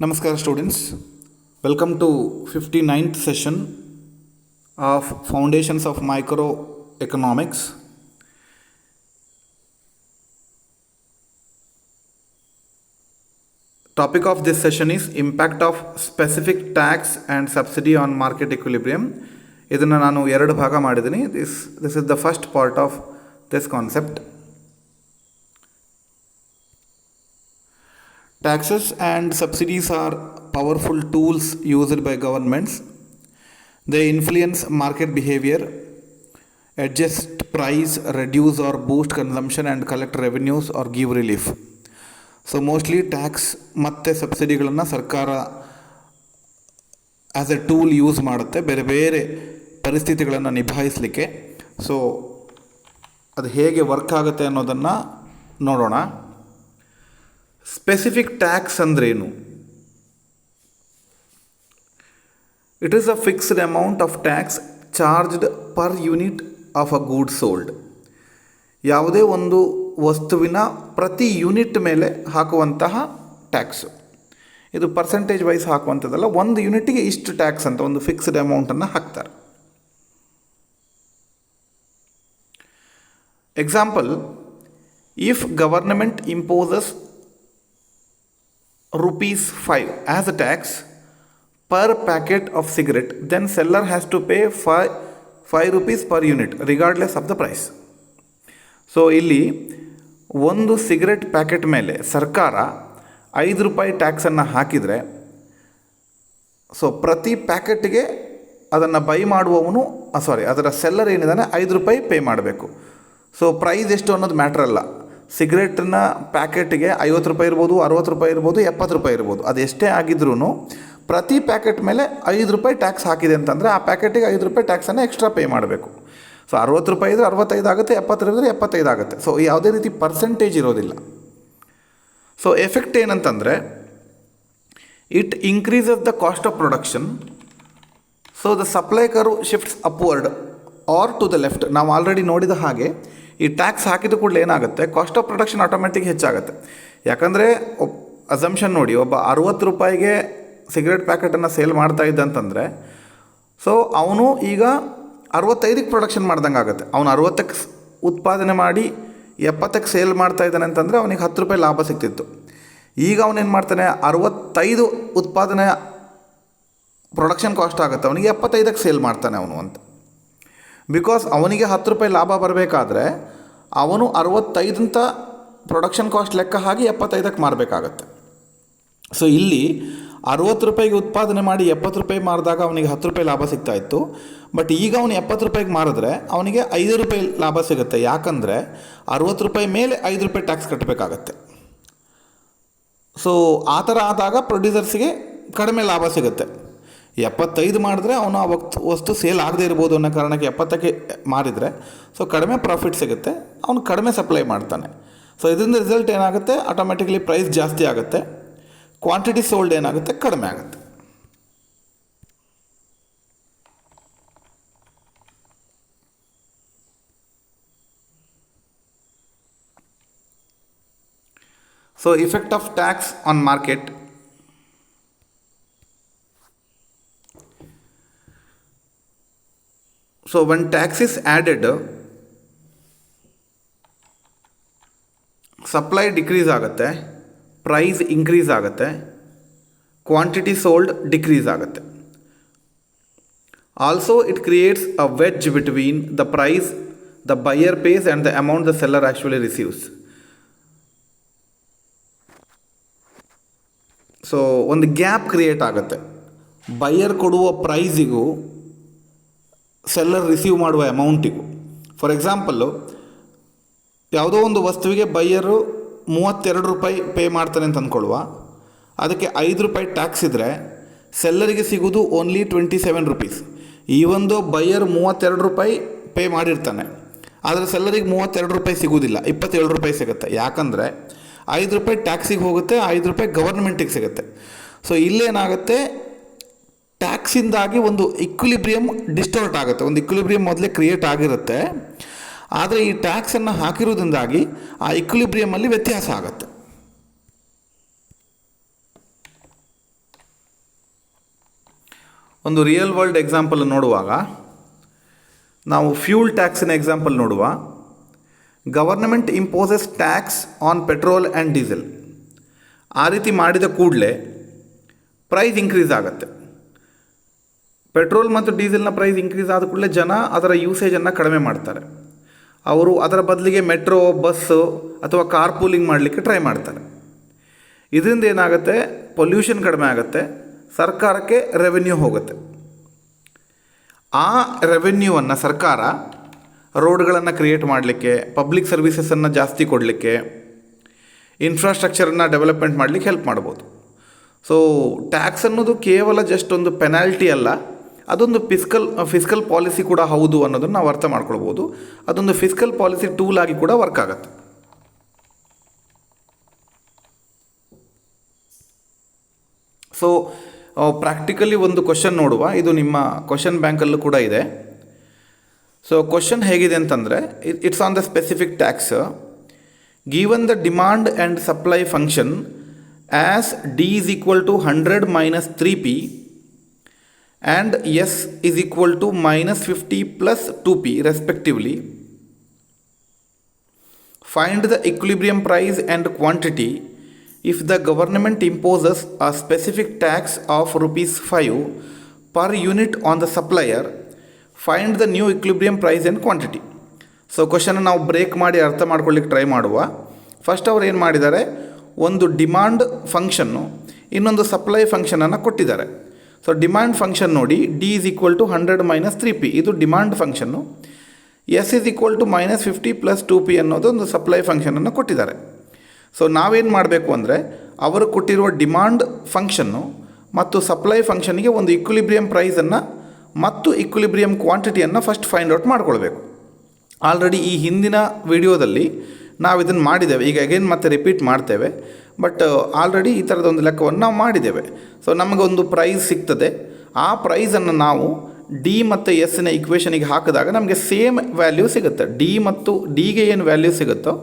Namaskar students, welcome to 59th session of Foundations of Microeconomics. Topic of this session is impact of specific tax and subsidy on market equilibrium. ಇದನ್ನು ನಾನು ಎರಡು ಭಾಗ ಮಾಡಿದ್ದೀನಿ. This is the first part of this concept. Taxes and subsidies are powerful tools used by governments. They influence market behavior, adjust price, reduce or boost consumption and collect revenues or give relief. So mostly tax ಮತ್ತು ಸಬ್ಸಿಡಿಗಳನ್ನು ಸರ್ಕಾರ as A tool use ಮಾಡುತ್ತೆ ಬೇರೆ ಬೇರೆ ಪರಿಸ್ಥಿತಿಗಳನ್ನು ನಿಭಾಯಿಸಲಿಕ್ಕೆ. So ಅದು ಹೇಗೆ work ಆಗುತ್ತೆ ಅನ್ನೋದನ್ನು ನೋಡೋಣ. ಸ್ಪೆಸಿಫಿಕ್ ಟ್ಯಾಕ್ಸ್ ಅಂದ್ರೇನು? It is a fixed amount of tax charged per unit of a good sold. ಯಾವುದೇ ಒಂದು ವಸ್ತುವಿನ ಪ್ರತಿ ಯೂನಿಟ್ ಮೇಲೆ ಹಾಕುವಂತಹ ಟ್ಯಾಕ್ಸು. ಇದು ಪರ್ಸೆಂಟೇಜ್ ವೈಸ್ ಹಾಕುವಂಥದ್ದಲ್ಲ, ಒಂದು ಯೂನಿಟಿಗೆ ಇಷ್ಟು ಟ್ಯಾಕ್ಸ್ ಅಂತ ಒಂದು ಫಿಕ್ಸ್ಡ್ ಅಮೌಂಟನ್ನು ಹಾಕ್ತಾರೆ. Example, if government imposes ₹5 as a tax per packet of cigarette, then seller has to pay 5 rupees per unit regardless of the price. So ಇಲ್ಲಿ ಒಂದು ಸಿಗರೆಟ್ ಪ್ಯಾಕೆಟ್ ಮೇಲೆ ಸರ್ಕಾರ ₹5 ಟ್ಯಾಕ್ಸನ್ನು ಹಾಕಿದರೆ, ಸೊ ಪ್ರತಿ ಪ್ಯಾಕೆಟ್ಗೆ ಅದನ್ನು ಬೈ ಮಾಡುವವನು ಅದರ ಸೆಲ್ಲರ್ ಏನಿದ್ದಾನೆ ₹5 ಪೇ ಮಾಡಬೇಕು. ಸೊ ಪ್ರೈಸ್ ಎಷ್ಟು ಅನ್ನೋದು ಮ್ಯಾಟ್ರ್ ಅಲ್ಲ. ಸಿಗರೆಟ್ನ ಪ್ಯಾಕೆಟ್ಗೆ ₹50 ಇರ್ಬೋದು, ₹60 ಇರ್ಬೋದು, ₹70 ಇರ್ಬೋದು. ಅದು ಎಷ್ಟೇ ಆಗಿದ್ರೂ ಪ್ರತಿ ಪ್ಯಾಕೆಟ್ ಮೇಲೆ ₹5 ಟ್ಯಾಕ್ಸ್ ಹಾಕಿದೆ ಅಂತಂದರೆ ಆ ಪ್ಯಾಕೆಟಿಗೆ ₹5 ಟ್ಯಾಕ್ಸನ್ನು ಎಕ್ಸ್ಟ್ರಾ ಪೇ ಮಾಡಬೇಕು. ಸೊ ₹60 ಇದ್ದರೆ 65 ಆಗುತ್ತೆ, 70 ಇದ್ದರೆ 75 ಆಗುತ್ತೆ. ಸೊ ಯಾವುದೇ ರೀತಿ ಪರ್ಸೆಂಟೇಜ್ ಇರೋದಿಲ್ಲ. ಸೊ ಎಫೆಕ್ಟ್ ಏನಂತಂದರೆ, it increases the cost of production. So the supply curve shifts upward or to the left. ನಾವು ಆಲ್ರೆಡಿ ನೋಡಿದ ಹಾಗೆ ಈ ಟ್ಯಾಕ್ಸ್ ಹಾಕಿದ ಕೂಡಲೇ ಏನಾಗುತ್ತೆ, ಕಾಸ್ಟ್ ಆಫ್ ಪ್ರೊಡಕ್ಷನ್ ಆಟೋಮೆಟಿಕ್ ಹೆಚ್ಚಾಗುತ್ತೆ. ಯಾಕಂದರೆ ಅಸಂಪ್ಷನ್ ನೋಡಿ, ಒಬ್ಬ ₹60ಗೆ ಸಿಗರೆಟ್ ಪ್ಯಾಕೆಟನ್ನು ಸೇಲ್ ಮಾಡ್ತಾ ಇದ್ದಂತಂದರೆ, ಸೊ ಅವನು ಈಗ 65ಕ್ಕೆ ಪ್ರೊಡಕ್ಷನ್ ಮಾಡ್ದಂಗೆ ಆಗುತ್ತೆ. ಅವನು 60ಕ್ಕೆ ಉತ್ಪಾದನೆ ಮಾಡಿ 70ಕ್ಕೆ ಸೇಲ್ ಮಾಡ್ತಾ ಇದ್ದಾನೆ ಅಂತಂದರೆ ಅವನಿಗೆ ₹10 ಲಾಭ ಸಿಗ್ತಿತ್ತು. ಈಗ ಅವನೇನು ಮಾಡ್ತಾನೆ, 65 ಉತ್ಪಾದನೆ ಪ್ರೊಡಕ್ಷನ್ ಕಾಸ್ಟ್ ಆಗುತ್ತೆ, ಅವನಿಗೆ 75ಕ್ಕೆ ಸೇಲ್ ಮಾಡ್ತಾನೆ ಅವನು ಅಂತ. ಬಿಕಾಸ್ ಅವನಿಗೆ ₹10 ಲಾಭ ಬರಬೇಕಾದ್ರೆ ಅವನು 65 ಅಂತ ಪ್ರೊಡಕ್ಷನ್ ಕಾಸ್ಟ್ ಲೆಕ್ಕ ಹಾಕಿ 75ಕ್ಕೆ ಮಾರಬೇಕಾಗತ್ತೆ. ಸೊ ಇಲ್ಲಿ ₹60ಗೆ ಉತ್ಪಾದನೆ ಮಾಡಿ ₹70 ಮಾರಿದಾಗ ಅವನಿಗೆ ₹10 ಲಾಭ ಸಿಗ್ತಾ ಇತ್ತು. ಬಟ್ ಈಗ ಅವನು ₹70ಗೆ ಮಾರಿದ್ರೆ ಅವನಿಗೆ ₹5 ಲಾಭ ಸಿಗುತ್ತೆ. ಯಾಕಂದರೆ ₹60 ಮೇಲೆ ₹5 ಟ್ಯಾಕ್ಸ್ ಕಟ್ಟಬೇಕಾಗತ್ತೆ. ಸೊ ಆ ಥರ ಆದಾಗ ಪ್ರೊಡ್ಯೂಸರ್ಸಿಗೆ ಕಡಿಮೆ ಲಾಭ ಸಿಗುತ್ತೆ. 75 ಮಾಡಿದ್ರೆ ಅವನು ಆ ವಸ್ತು ಸೇಲ್ ಆಗದೆ ಇರ್ಬೋದು ಅನ್ನೋ ಕಾರಣಕ್ಕೆ 70ಕ್ಕೆ ಮಾರಿದರೆ ಸೊ ಕಡಿಮೆ ಪ್ರಾಫಿಟ್ ಸಿಗುತ್ತೆ, ಅವನು ಕಡಿಮೆ ಸಪ್ಲೈ ಮಾಡ್ತಾನೆ. ಸೊ ಇದರಿಂದ ರಿಸಲ್ಟ್ ಏನಾಗುತ್ತೆ, ಆಟೋಮೆಟಿಕ್ಲಿ ಪ್ರೈಸ್ ಜಾಸ್ತಿ ಆಗುತ್ತೆ, ಕ್ವಾಂಟಿಟಿ ಸೋಲ್ಡ್ ಏನಾಗುತ್ತೆ, ಕಡಿಮೆ ಆಗುತ್ತೆ. So effect of tax on market. So when tax is added, supply decrease ಆಗುತ್ತೆ, ಪ್ರೈಸ್ ಇನ್ಕ್ರೀಸ್ ಆಗುತ್ತೆ, ಕ್ವಾಂಟಿಟಿ ಸೋಲ್ಡ್ ಡಿಕ್ರೀಸ್ ಆಗುತ್ತೆ. Also it creates a wedge between the price the buyer pays and the amount the seller actually receives. So ಒಂದು gap create ಆಗುತ್ತೆ buyer ಕೊಡುವ ಪ್ರೈಸಿಗೂ seller receive ಮಾಡುವ ಅಮೌಂಟಿಗೂ. For example, ಯಾವುದೋ ಒಂದು ವಸ್ತುವಿಗೆ ಬೈಯರು ₹32 ಪೇ ಮಾಡ್ತಾನೆ ಅಂತ ಅಂದ್ಕೊಳ್ಳುವ, ಅದಕ್ಕೆ ₹5 ಟ್ಯಾಕ್ಸ್ ಇದ್ದರೆ ಸೆಲ್ಲರಿಗೆ ಸಿಗೋದು ಓನ್ಲಿ ₹27. ಈ ಒಂದು ಬೈಯರ್ ₹32 ಪೇ ಮಾಡಿರ್ತಾನೆ, ಆದರೆ ಸೆಲ್ಲರಿಗೆ ₹32 ಸಿಗೋದಿಲ್ಲ, ₹27 ಸಿಗುತ್ತೆ. ಯಾಕಂದರೆ ₹5 ಟ್ಯಾಕ್ಸಿಗೆ ಹೋಗುತ್ತೆ, ₹5 ಗವರ್ಮೆಂಟಿಗೆ ಸಿಗುತ್ತೆ. ಸೊ ಇಲ್ಲೇನಾಗುತ್ತೆ, ಟ್ಯಾಕ್ಸಿಂದಾಗಿ ಒಂದು ಇಕ್ವಿಲಿಬ್ರಿಯಮ್ ಡಿಸ್ಟರ್ಟ್ ಆಗುತ್ತೆ. ಒಂದು ಇಕ್ವಿಲಿಬ್ರಿಯಮ್ ಮೊದಲೇ ಕ್ರಿಯೇಟ್ ಆಗಿರುತ್ತೆ, ಆದರೆ ಈ ಟ್ಯಾಕ್ಸನ್ನು ಹಾಕಿರೋದ್ರಿಂದಾಗಿ ಆ ಇಕ್ವಿಲಿಬ್ರಿಯಮಲ್ಲಿ ವ್ಯತ್ಯಾಸ ಆಗುತ್ತೆ. ಒಂದು ರಿಯಲ್ ವರ್ಲ್ಡ್ ಎಕ್ಸಾಂಪಲ್ ನೋಡುವಾಗ ನಾವು ಫ್ಯೂಲ್ ಟ್ಯಾಕ್ಸಿನ ಎಕ್ಸಾಂಪಲ್ ನೋಡುವ. Government imposes tax on petrol and diesel. ಆ ರೀತಿ ಮಾಡಿದ ಕೂಡಲೇ ಪ್ರೈಸ್ ಇನ್ಕ್ರೀಸ್ ಆಗುತ್ತೆ. ಪೆಟ್ರೋಲ್ ಮತ್ತು ಡೀಸೆಲ್ನ ಪ್ರೈಸ್ ಇನ್ಕ್ರೀಸ್ ಆದ ಕೂಡಲೇ ಜನ ಅದರ ಯೂಸೇಜನ್ನು ಕಡಿಮೆ ಮಾಡ್ತಾರೆ. ಅವರು ಅದರ ಬದಲಿಗೆ ಮೆಟ್ರೋ, ಬಸ್ಸು ಅಥವಾ ಕಾರ್ ಪೂಲಿಂಗ್ ಮಾಡಲಿಕ್ಕೆ ಟ್ರೈ ಮಾಡ್ತಾರೆ. ಇದರಿಂದ ಏನಾಗುತ್ತೆ, ಪೊಲ್ಯೂಷನ್ ಕಡಿಮೆ ಆಗುತ್ತೆ, ಸರ್ಕಾರಕ್ಕೆ ರೆವೆನ್ಯೂ ಹೋಗುತ್ತೆ. ಆ ರೆವೆನ್ಯೂವನ್ನು ಸರ್ಕಾರ ರೋಡ್ಗಳನ್ನು ಕ್ರಿಯೇಟ್ ಮಾಡಲಿಕ್ಕೆ, ಪಬ್ಲಿಕ್ ಸರ್ವಿಸಸನ್ನು ಜಾಸ್ತಿ ಕೊಡಲಿಕ್ಕೆ, ಇನ್ಫ್ರಾಸ್ಟ್ರಕ್ಚರನ್ನು ಡೆವಲಪ್ಮೆಂಟ್ ಮಾಡಲಿಕ್ಕೆ ಹೆಲ್ಪ್ ಮಾಡ್ಬೋದು. ಸೊ ಟ್ಯಾಕ್ಸ್ ಅನ್ನೋದು ಕೇವಲ ಜಸ್ಟ್ ಒಂದು ಪೆನಾಲ್ಟಿ ಅಲ್ಲ, ಅದೊಂದು ಫಿಸ್ಕಲ್ ಪಾಲಿಸಿ ಕೂಡ ಹೌದು ಅನ್ನೋದನ್ನು ನಾವು ಅರ್ಥ ಮಾಡ್ಕೊಳ್ಬೋದು. ಅದೊಂದು ಫಿಸ್ಕಲ್ ಪಾಲಿಸಿ ಟೂಲ್ ಆಗಿ ಕೂಡ ವರ್ಕ್ ಆಗುತ್ತೆ. ಸೊ ಪ್ರಾಕ್ಟಿಕಲಿ ಒಂದು ಕ್ವಶನ್ ನೋಡುವ. ಇದು ನಿಮ್ಮ ಕ್ವಶನ್ ಬ್ಯಾಂಕಲ್ಲೂ ಕೂಡ ಇದೆ. ಸೊ ಕ್ವಶನ್ ಹೇಗಿದೆ ಅಂತಂದರೆ, it's on the specific tax. Given the demand and supply function as D is equal to 100 minus 3p and S is equal to minus 50 plus 2p respectively. Find the equilibrium price and quantity if the government imposes a specific tax of rupees 5 per unit on the supplier. Find the new equilibrium price and quantity. So question ನಾವು break ಮಾಡಿ ಅರ್ಥ ಮಾಡ್ಕೊಳ್ಳಿಕ್ಕೆ try ಮಾಡುವ. First ಅವ್ರು ಏನು ಮಾಡಿದ್ದಾರೆ, ಒಂದು demand function, ಇನ್ನೊಂದು ಸಪ್ಲೈ ಫಂಕ್ಷನನ್ನು ಕೊಟ್ಟಿದ್ದಾರೆ. ಸೊ ಡಿಮ್ಯಾಂಡ್ ಫಂಕ್ಷನ್ ನೋಡಿ, D is equal to 100 minus 3p ಇದು demand function. S is equal to minus 50 plus 2p ಅನ್ನೋದು ಒಂದು ಸಪ್ಲೈ ಫಂಕ್ಷನನ್ನು ಕೊಟ್ಟಿದ್ದಾರೆ. ಸೊ ನಾವೇನು ಮಾಡಬೇಕು ಅಂದರೆ, ಅವರು ಕೊಟ್ಟಿರುವ ಡಿಮಾಂಡ್ ಫಂಕ್ಷನ್ನು ಮತ್ತು ಸಪ್ಲೈ ಫಂಕ್ಷನ್ಗೆ ಒಂದು ಇಕ್ವಿಲಿಬ್ರಿಯಂ ಪ್ರೈಸನ್ನು ಮತ್ತು ಇಕ್ವಿಲಿಬ್ರಿಯಂ ಕ್ವಾಂಟಿಟಿಯನ್ನು ಫಸ್ಟ್ ಫೈಂಡ್ ಔಟ್ ಮಾಡ್ಕೊಳ್ಬೇಕು. ಆಲ್ರೆಡಿ ಈ ಹಿಂದಿನ ವಿಡಿಯೋದಲ್ಲಿ ನಾವು ಇದನ್ನು ಮಾಡಿದ್ದೇವೆ. ಈಗ ಅಗೇನ್ ಮತ್ತೆ ರಿಪೀಟ್ ಮಾಡ್ತೇವೆ. ಬಟ್ ಆಲ್ರೆಡಿ ಈ ಥರದೊಂದು ಲೆಕ್ಕವನ್ನು ನಾವು ಮಾಡಿದ್ದೇವೆ. ಸೊ ನಮಗೊಂದು ಪ್ರೈಸ್ ಸಿಗ್ತದೆ. ಆ ಪ್ರೈಸನ್ನು ನಾವು ಡಿ ಮತ್ತು ಎಸ್ಸಿನ ಇಕ್ವೇಷನಿಗೆ ಹಾಕಿದಾಗ ನಮಗೆ ಸೇಮ್ ವ್ಯಾಲ್ಯೂ ಸಿಗುತ್ತೆ. ಡಿ ಮತ್ತು ಡಿಗೆ ಏನು ವ್ಯಾಲ್ಯೂ ಸಿಗುತ್ತೋ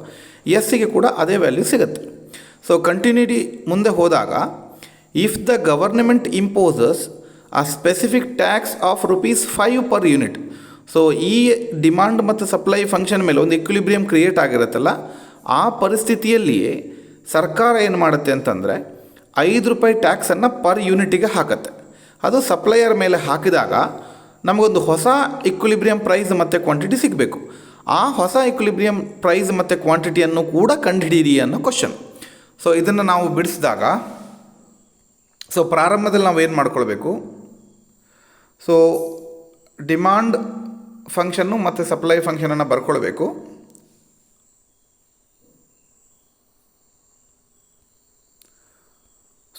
ಎಸ್ಸಿಗೆ ಕೂಡ ಅದೇ ವ್ಯಾಲ್ಯೂ ಸಿಗುತ್ತೆ. ಸೊ ಕಂಟಿನ್ಯೂಟಿ ಮುಂದೆ ಹೋದಾಗ, if the government imposes a specific tax of rupees 5 per unit. So ಈ ಡಿಮಾಂಡ್ ಮತ್ತು ಸಪ್ಲೈ ಫಂಕ್ಷನ್ ಮೇಲೆ ಒಂದು ಇಕ್ವಿಲಿಬ್ರಿಯಂ ಕ್ರಿಯೇಟ್ ಆಗಿರುತ್ತಲ್ಲ, ಆ ಪರಿಸ್ಥಿತಿಯಲ್ಲಿಯೇ ಸರ್ಕಾರ ಏನು ಮಾಡುತ್ತೆ ಅಂತಂದರೆ ₹5 ಟ್ಯಾಕ್ಸನ್ನು ಪರ್ ಯೂನಿಟಿಗೆ ಹಾಕುತ್ತೆ. ಅದು ಸಪ್ಲೈಯರ್ ಮೇಲೆ ಹಾಕಿದಾಗ ನಮಗೊಂದು ಹೊಸ ಇಕ್ವಿಲಿಬ್ರಿಯಂ ಪ್ರೈಸ್ ಮತ್ತು ಕ್ವಾಂಟಿಟಿ ಸಿಗಬೇಕು. ಆ ಹೊಸ ಇಕ್ವಿಲಿಬ್ರಿಯಂ ಪ್ರೈಸ್ ಮತ್ತು ಕ್ವಾಂಟಿಟಿಯನ್ನು ಕೂಡ ಕಂಡುಹಿಡಿಯಿರಿ ಅನ್ನೋ ಕ್ವಶನ್. ಸೊ ಇದನ್ನು ನಾವು ಬಿಡಿಸಿದಾಗ, ಸೊ ಪ್ರಾರಂಭದಲ್ಲಿ ನಾವು ಏನು ಮಾಡ್ಕೊಳ್ಬೇಕು, ಸೊ ಡಿಮಾಂಡ್ ಫಂಕ್ಷನ್ನು ಮತ್ತು ಸಪ್ಲೈ ಫಂಕ್ಷನನ್ನು ಬರ್ಕೊಳ್ಬೇಕು.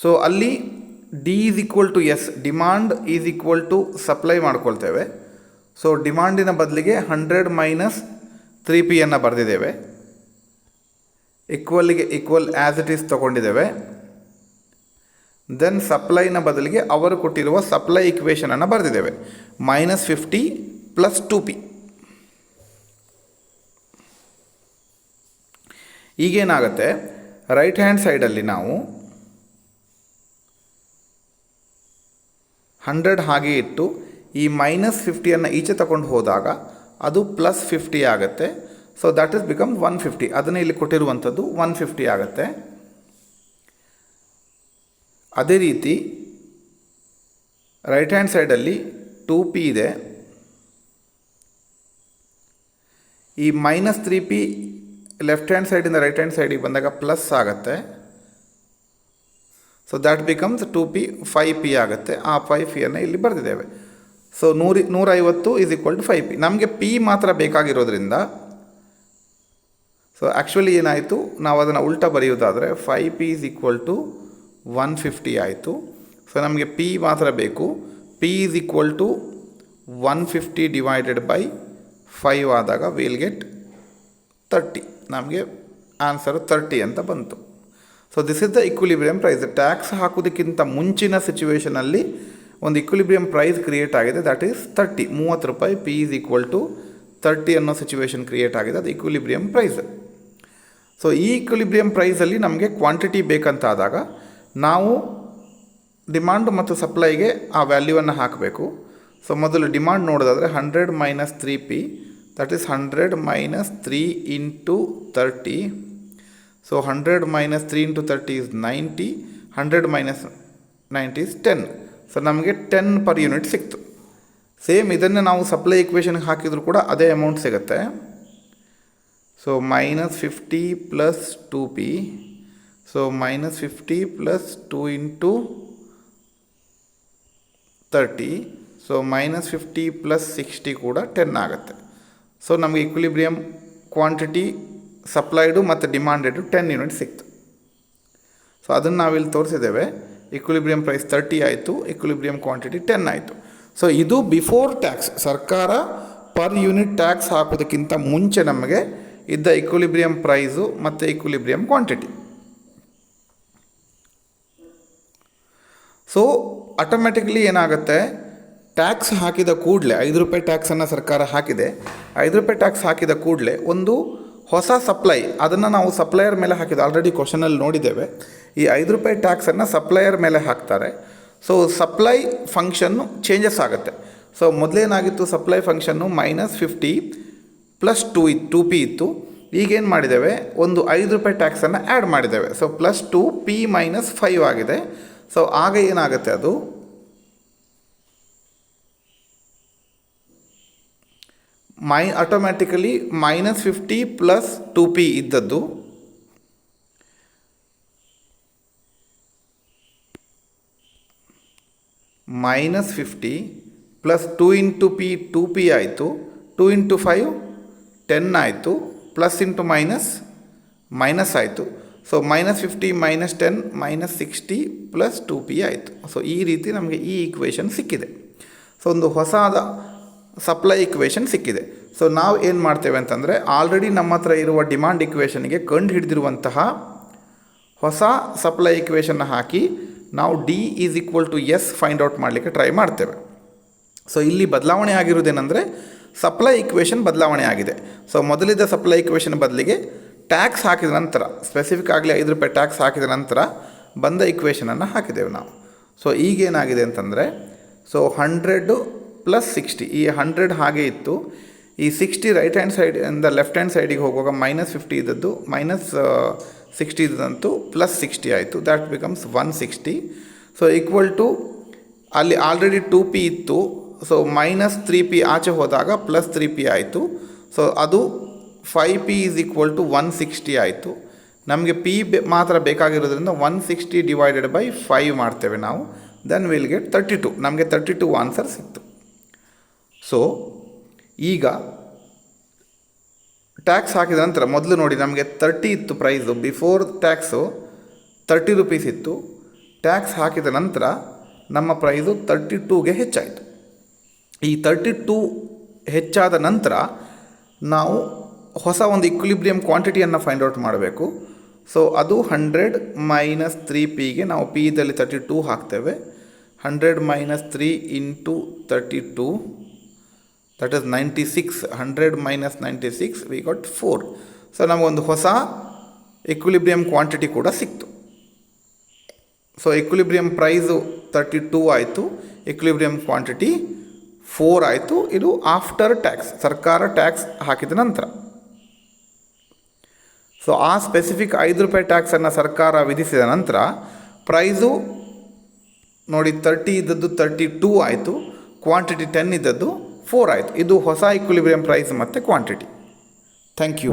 ಸೊ ಅಲ್ಲಿ D is equal to S, demand is equal to supply ಮಾಡ್ಕೊಳ್ತೇವೆ. ಸೊ ಡಿಮಾಂಡಿನ ಬದಲಿಗೆ 100 ಮೈನಸ್ 3p ಅನ್ನು ಬರೆದಿದ್ದೇವೆ. ಈಕ್ವಲ್ಗೆ ಈಕ್ವಲ್ ಆ್ಯಸ್ ಇಟ್ ಈಸ್ ತೊಗೊಂಡಿದ್ದೇವೆ. ದೆನ್ ಸಪ್ಲೈನ ಬದಲಿಗೆ ಅವರು ಕೊಟ್ಟಿರುವ ಸಪ್ಲೈ ಇಕ್ವೇಷನನ್ನು ಬರೆದಿದ್ದೇವೆ, ಮೈನಸ್ 50 ಪ್ಲಸ್ 2p. ಈಗೇನಾಗುತ್ತೆ, ರೈಟ್ ಹ್ಯಾಂಡ್ ಸೈಡಲ್ಲಿ ನಾವು 100 ಹಾಗೆ ಇಟ್ಟು ಈ ಮೈನಸ್ 50ಯನ್ನು ಈಚೆ ತಗೊಂಡು ಹೋದಾಗ ಅದು ಪ್ಲಸ್ 50 ಆಗುತ್ತೆ. So that is become 150. ಅದನ್ನೇ ಇಲ್ಲಿ ಕೊಟ್ಟಿರುವಂಥದ್ದು 150 ಆಗುತ್ತೆ. ಅದೇ ರೀತಿ ರೈಟ್ ಹ್ಯಾಂಡ್ ಸೈಡಲ್ಲಿ 2p ಇದೆ. ಈ ಮೈನಸ್ 3p ಲೆಫ್ಟ್ ಹ್ಯಾಂಡ್ ಸೈಡಿಂದ ರೈಟ್ ಹ್ಯಾಂಡ್ ಸೈಡಿಗೆ ಬಂದಾಗ ಪ್ಲಸ್ ಆಗುತ್ತೆ. So that becomes 2p 5p ಆಗುತ್ತೆ. ಆ 5pಯನ್ನು ಇಲ್ಲಿ ಬರೆದಿದ್ದೇವೆ. So 150 is equal to 5p. ನಮಗೆ p ಮಾತ್ರ ಬೇಕಾಗಿರೋದ್ರಿಂದ, ಸೊ ಆ್ಯಕ್ಚುಲಿ ಏನಾಯಿತು, ನಾವು ಅದನ್ನು ಉಲ್ಟಾ ಬರೆಯೋದಾದರೆ 5p ಈಸ್ ಈಕ್ವಲ್ ಟು 150 ಆಯಿತು. ಸೊ ನಮಗೆ p ಮಾತ್ರ ಬೇಕು. p is equal to 150 divided by 5 ಆದಾಗ ವಿಲ್ ಗೆಟ್ 30. ನಮಗೆ ಆನ್ಸರ್ 30 ಅಂತ ಬಂತು. So this is the equilibrium price. Tax ಹಾಕೋದಕ್ಕಿಂತ ಮುಂಚಿನ ಸಿಚುವೇಷನಲ್ಲಿ ಒಂದು ಇಕ್ವಿಲಿಬ್ರಿಯಂ ಪ್ರೈಸ್ ಕ್ರಿಯೇಟ್ ಆಗಿದೆ, that is 30. ₹30. p is equal to 30 ಅನ್ನೋ ಸಿಚುವೇಷನ್ ಕ್ರಿಯೇಟ್ ಆಗಿದೆ, ಅದು ಇಕ್ವಿಲಿಬ್ರಿಯಂ ಪ್ರೈಸ್. ಸೊ ಈ ಇಕ್ವಿಲಿಬ್ರಿಯಂ ಪ್ರೈಸಲ್ಲಿ ನಮಗೆ ಕ್ವಾಂಟಿಟಿ ಬೇಕಂತಾದಾಗ ನಾವು ಡಿಮಾಂಡ್ ಮತ್ತು ಸಪ್ಲೈಗೆ ಆ ವ್ಯಾಲ್ಯೂವನ್ನು ಹಾಕಬೇಕು. ಸೊ ಮೊದಲು ಡಿಮಾಂಡ್ ನೋಡೋದಾದರೆ 100 minus 3P, that is 100 minus 3 into 30. So 100 minus 3 into 30 is 90, 100 minus 90 is 10. So ನಮಗೆ 10 ಪರ್ ಯೂನಿಟ್ ಸಿಕ್ತು. ಸೇಮ್ ಇದನ್ನು ನಾವು ಸಪ್ಲೈ ಇಕ್ವೇಷನ್ಗೆ ಹಾಕಿದರೂ ಕೂಡ ಅದೇ ಅಮೌಂಟ್ ಸಿಗುತ್ತೆ. So minus 50 plus 2P, so minus 50 plus 2 into 30, so minus 50 plus 60 ಕೂಡ 10 ಆಗುತ್ತೆ. ಸೊ ನಮಗೆ ಇಕ್ವಿಲಿಬ್ರಿಯಮ್ ಕ್ವಾಂಟಿಟಿ ಸಪ್ಲೈಡು ಮತ್ತು ಡಿಮಾಂಡೆಡು 10 ಯೂನಿಟ್ ಸಿಕ್ತು. ಸೊ ಅದನ್ನು ನಾವಿಲ್ಲಿ ತೋರಿಸಿದ್ದೇವೆ. ಇಕ್ವಿಲಿಬ್ರಿಯಮ್ ಪ್ರೈಸ್ 30 ಆಯಿತು, ಇಕ್ವಿಲಿಬ್ರಿಯಮ್ ಕ್ವಾಂಟಿಟಿ 10 ಆಯಿತು. ಸೊ ಇದು ಬಿಫೋರ್ ಟ್ಯಾಕ್ಸ್, ಸರ್ಕಾರ ಪರ್ ಯೂನಿಟ್ ಟ್ಯಾಕ್ಸ್ ಹಾಕೋದಕ್ಕಿಂತ ಮುಂಚೆ ನಮಗೆ ಇದ್ದ ಇಕ್ವಿಲಿಬ್ರಿಯಮ್ ಪ್ರೈಸು ಮತ್ತು ಇಕ್ವಿಲಿಬ್ರಿಯಮ್ ಕ್ವಾಂಟಿಟಿ. ಸೊ ಆಟೋಮೆಟಿಕ್ಲಿ ಏನಾಗುತ್ತೆ, ಟ್ಯಾಕ್ಸ್ ಹಾಕಿದ ಕೂಡಲೇ 5 ರೂಪಾಯಿ ಟ್ಯಾಕ್ಸನ್ನು ಸರ್ಕಾರ ಹಾಕಿದೆ. 5 ರೂಪಾಯಿ ಟ್ಯಾಕ್ಸ್ ಹಾಕಿದ ಕೂಡಲೇ ಒಂದು ಹೊಸ ಸಪ್ಲೈ, ಅದನ್ನು ನಾವು ಸಪ್ಲೈಯರ್ ಮೇಲೆ ಹಾಕಿದ್ದು ಆಲ್ರೆಡಿ ಕ್ವಶನಲ್ಲಿ ನೋಡಿದ್ದೇವೆ. ಈ 5 ರೂಪಾಯಿ ಟ್ಯಾಕ್ಸನ್ನು ಸಪ್ಲೈಯರ್ ಮೇಲೆ ಹಾಕ್ತಾರೆ. ಸೊ ಸಪ್ಲೈ ಫಂಕ್ಷನ್ನು ಚೇಂಜಸ್ ಆಗುತ್ತೆ. ಸೊ ಮೊದಲೇನಾಗಿತ್ತು, ಸಪ್ಲೈ ಫಂಕ್ಷನ್ನು ಮೈನಸ್ 50 ಪ್ಲಸ್ 2P ಇತ್ತು. ಈಗೇನು ಮಾಡಿದ್ದೇವೆ, ಒಂದು 5 ರೂಪಾಯಿ ಟ್ಯಾಕ್ಸನ್ನು ಆ್ಯಡ್ ಮಾಡಿದ್ದೇವೆ. ಸೊ ಪ್ಲಸ್ 2P ಮೈನಸ್ 5 ಆಗಿದೆ. ಸೊ ಆಗ ಏನಾಗುತ್ತೆ, ಅದು ಆಟೋಮ್ಯಾಟಿಕಲಿ ಮೈನಸ್ 50 ಪ್ಲಸ್ 2P ಇದ್ದದ್ದು minus 50 plus 2 into P 2P ಆಯಿತು, 2 ಇಂಟು 5 10 ಆಯಿತು, ಪ್ಲಸ್ ಇಂಟು ಮೈನಸ್ ಆಯಿತು. So minus 50 minus 10 minus 60 plus 2P ಆಯಿತು. ಸೊ ಈ ರೀತಿ ನಮಗೆ ಈ ಈಕ್ವೇಷನ್ ಸಿಕ್ಕಿದೆ. ಸೊ ಒಂದು ಹೊಸದ ಸಪ್ಲೈ ಇಕ್ವೇಷನ್ ಸಿಕ್ಕಿದೆ. ಸೊ ನಾವು ಏನು ಮಾಡ್ತೇವೆ ಅಂತಂದರೆ, ಆಲ್ರೆಡಿ ನಮ್ಮ ಹತ್ರ ಇರುವ ಡಿಮಾಂಡ್ ಇಕ್ವೇಷನ್ಗೆ ಕಂಡು ಹಿಡಿದಿರುವಂತಹ ಹೊಸ ಸಪ್ಲೈ ಇಕ್ವೇಷನ್ನ ಹಾಕಿ ನಾವು D is equal to S find out ಮಾಡಲಿಕ್ಕೆ ಟ್ರೈ ಮಾಡ್ತೇವೆ. ಸೊ ಇಲ್ಲಿ ಬದಲಾವಣೆ ಆಗಿರುವುದೇನೆಂದರೆ, ಸಪ್ಲೈ ಇಕ್ವೇಷನ್ ಬದಲಾವಣೆ ಆಗಿದೆ. ಸೊ ಮೊದಲಿದ್ದ ಸಪ್ಲೈ ಇಕ್ವೇಷನ್ ಬದಲಿಗೆ ಟ್ಯಾಕ್ಸ್ ಹಾಕಿದ ನಂತರ, ಸ್ಪೆಸಿಫಿಕ್ ಆಗಲಿ 5 ರೂಪಾಯಿ ಟ್ಯಾಕ್ಸ್ ಹಾಕಿದ ನಂತರ ಬಂದ ಇಕ್ವೇಷನನ್ನು ಹಾಕಿದ್ದೇವೆ ನಾವು. ಸೊ ಈಗೇನಾಗಿದೆ ಅಂತಂದರೆ, ಸೊ 100 ಪ್ಲಸ್ 60, ಈ 100 ಹಾಗೆ ಇತ್ತು. ಈ 60 ರೈಟ್ ಹ್ಯಾಂಡ್ ಸೈಡಿಂದ ಲೆಫ್ಟ್ ಹ್ಯಾಂಡ್ ಸೈಡಿಗೆ ಹೋಗುವಾಗ ಮೈನಸ್ 50 ಇದ್ದದ್ದು ಮೈನಸ್ 60 ಇದ್ದಂತೂ ಪ್ಲಸ್ 60 ಆಯಿತು. That becomes 160. So equal to ಅಲ್ಲಿ ಆಲ್ರೆಡಿ 2P ಇತ್ತು. ಸೊ ಮೈನಸ್ 3P ಆಚೆ ಹೋದಾಗ ಪ್ಲಸ್ 3P ಆಯಿತು. ಸೊ ಅದು 5P ಈಸ್ ಈಕ್ವಲ್ ಟು 160 ಆಯಿತು. ನಮಗೆ P ಮಾತ್ರ ಬೇಕಾಗಿರೋದ್ರಿಂದ 160 ಡಿವೈಡೆಡ್ ಬೈ 5 ಮಾಡ್ತೇವೆ ನಾವು. Then will get 32. ನಮಗೆ 32 ಆನ್ಸರ್ ಸಿಕ್ತು. ಸೊ ಈಗ ಟ್ಯಾಕ್ಸ್ ಹಾಕಿದ ನಂತರ ಮೊದಲು ನೋಡಿ, ನಮಗೆ 30 ಇತ್ತು ಪ್ರೈಸು, ಬಿಫೋರ್ ಟ್ಯಾಕ್ಸು 30 ರುಪೀಸ್ ಇತ್ತು. ಟ್ಯಾಕ್ಸ್ ಹಾಕಿದ ನಂತರ ನಮ್ಮ ಪ್ರೈಸು 32ಗೆ ಹೆಚ್ಚಾಯಿತು. ಈ 32 ಹೆಚ್ಚಾದ ನಂತರ ನಾವು ಹೊಸ ಒಂದು ಇಕ್ವಿಲಿಬ್ರಿಯಮ್ ಕ್ವಾಂಟಿಟಿಯನ್ನು ಫೈಂಡ್ ಔಟ್ ಮಾಡಬೇಕು. ಸೊ ಅದು 100 ಮೈನಸ್ 3Pಗೆ ನಾವು P ದಲ್ಲಿ 32 ಹಾಕ್ತೇವೆ. 100 minus 3 into 32, that is 96. 100 minus 96 we got 4. So ನಮಗೊಂದು ಹೊಸ ಇಕ್ವಿಲಿಬ್ರಿಯಮ್ ಕ್ವಾಂಟಿಟಿ ಕೂಡ ಸಿಕ್ತು. ಸೊ ಇಕ್ವಿಲಿಬ್ರಿಯಮ್ ಪ್ರೈಸು 32 ಆಯಿತು, ಇಕ್ವಿಲಿಬ್ರಿಯಮ್ ಕ್ವಾಂಟಿಟಿ 4 ಆಯಿತು. ಇದು ಆಫ್ಟರ್ ಟ್ಯಾಕ್ಸ್, ಸರ್ಕಾರ ಟ್ಯಾಕ್ಸ್ ಹಾಕಿದ ನಂತರ. ಸೊ ಆ ಸ್ಪೆಸಿಫಿಕ್ 5 ರೂಪಾಯಿ ಟ್ಯಾಕ್ಸನ್ನು ಸರ್ಕಾರ ವಿಧಿಸಿದ ನಂತರ ಪ್ರೈಸು ನೋಡಿ 30 ಇದ್ದದ್ದು 32 ಆಯಿತು, ಕ್ವಾಂಟಿಟಿ 10 ಇದ್ದದ್ದು 4 ಆಯಿತು. ಇದು ಹೊಸ ಇಕ್ವಿಲಿಬ್ರಿಯಮ್ ಪ್ರೈಸ್ ಮತ್ತು ಕ್ವಾಂಟಿಟಿ. Thank you.